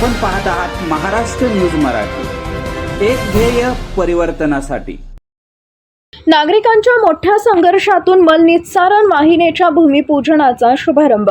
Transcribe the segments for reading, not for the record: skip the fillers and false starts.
आपण पाहत आहात महाराष्ट्र न्यूज मराठी, एक ध्येय परिवर्तनासाठी। नागरिकांच्या मोठ्या संघर्षातून मलनिस्सारण वाहिनीच्या भूमिपूजनाचा शुभारंभ।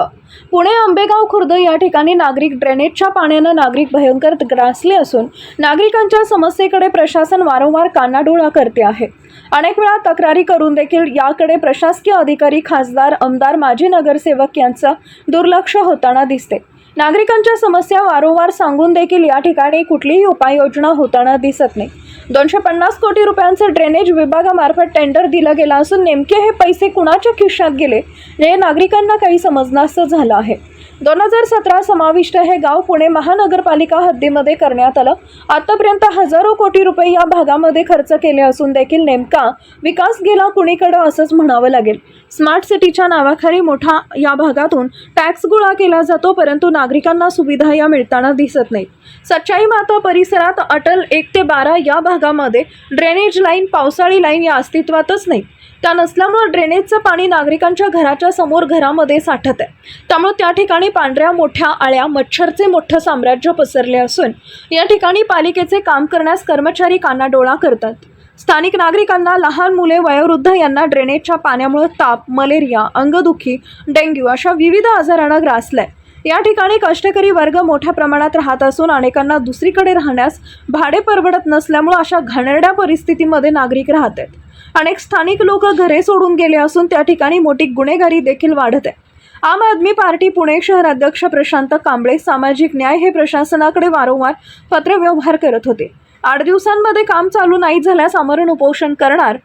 पुणे आंबेगाव खुर्द या ठिकाणी नागरिक ड्रेनेजच्या पाण्याने नागरिक भयंकर ग्रासले असून नागरिकांच्या समस्येकडे प्रशासन वारंवार कानाडोळा करते आहे। अनेक वेळा तक्रारी करून देखील याकडे प्रशासकीय अधिकारी, खासदार, आमदार, माजी नगरसेवक यांचं दुर्लक्ष होताना दिसते। नागरिकांच्या समस्या वारंवार सांगून देखील या ठिकाणी कुठलीही उपाययोजना होताना दिसत नाही। 250 कोटी रुपयांचे ड्रेनेज विभागामार्फत टेंडर दिलं गेलं असून नेमके हे पैसे कुणाच्या खिशात गेले हे नागरिकांना काही समजण्याचं झालं आहे। 2017 समाविष्ट हे गाव पुणे महानगरपालिका हद्दीमध्ये करण्यात आलं। आतापर्यंत हजारो कोटी रुपये या भागामध्ये खर्च केले असून देखील नेमका विकास गेला कुणीकडे असंच म्हणावं लागेल। स्मार्ट सिटीच्या नावाखाली मोठा या भागातून टॅक्स गोळा केला जातो, परंतु नागरिकांना सुविधा या मिळताना दिसत नाही। सच्चाई माता परिसरात अटल 1 ते 12 या भागामध्ये ड्रेनेज लाईन, पावसाळी लाईन या अस्तित्वातच नाही। त्या नसल्यामुळे ड्रेनेजचं पाणी नागरिकांच्या घराच्या समोर घरामध्ये साठत आहे। त्यामुळे त्या ठिकाणी पांढऱ्या मोठ्या आळ्या, मच्छरचे मोठं साम्राज्य पसरले असून या ठिकाणी पालिकेचे काम करण्यास कर्मचारी कानाडोळा करतात। स्थानिक नागरिकांना, लहान मुले, वयोवृद्ध यांना ड्रेनेजच्या पाण्यामुळे ताप, मलेरिया, अंगदुखी, डेंग्यू अशा विविध आजारांना ग्रासलाय। या ठिकाणी कष्टकरी वर्ग मोठ्या प्रमाणात राहत असून अनेकांना दुसरीकडे राहण्यास भाडे परवडत नसल्यामुळे अशा घाणेरड्या परिस्थितीमध्ये नागरिक राहत आहेत। अनेक स्थानिक लोक घरे सोडून गेले असून त्या ठिकाणी मोठी गुन्हेगारी देखील वाढत आहे। आम आदमी पार्टी पुणे शहर अध्यक्ष प्रशांत कांबळे सामाजिक न्याय हे प्रशासनाकडे वारंवार पत्रव्यवहार करत होते। 8 दिवसांमध्ये काम चालू नाही झाल्यास आमरण उपोषण करणार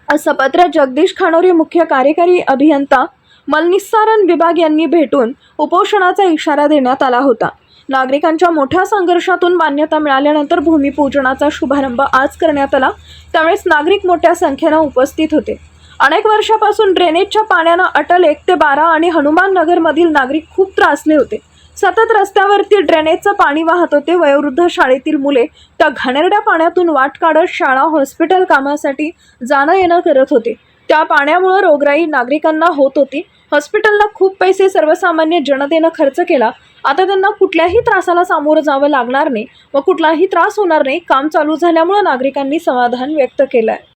असं पत्र जगदीश खानोरी, मुख्य कार्यकारी अभियंता मलनिस्सारण विभाग यांनी भेटून उपोषणाचा इशारा देण्यात आला होता। नागरिकांच्या मोठ्या संघर्षातून मान्यता मिळाल्यानंतर भूमिपूजनाचा शुभारंभ आज करण्यात आला। त्यावेळेस नागरिक मोठ्या संख्येने उपस्थित होते। अनेक वर्षापासून ड्रेनेजच्या पाण्याने अटल 1 ते 12 आणि हनुमान नगरमधील नागरिक खूप त्रासले होते। सतत रस्त्यावरती ड्रेनेजचं पाणी वाहत होते। वयोवृद्ध, शाळेतील मुले त्या घाणेरड्या पाण्यातून वाट काढत शाळा, हॉस्पिटल कामासाठी जाणं येणं करत होते। त्या पाण्यामुळे रोगराई नागरिकांना होत होती। हॉस्पिटलला खूप पैसे सर्वसामान्य जनतेनं खर्च केला। आता त्यांना कुठल्याही त्रासाला सामोरं जावं लागणार नाही व कुठलाही त्रास होणार नाही। काम चालू झाल्यामुळे नागरिकांनी समाधान व्यक्त केलं आहे।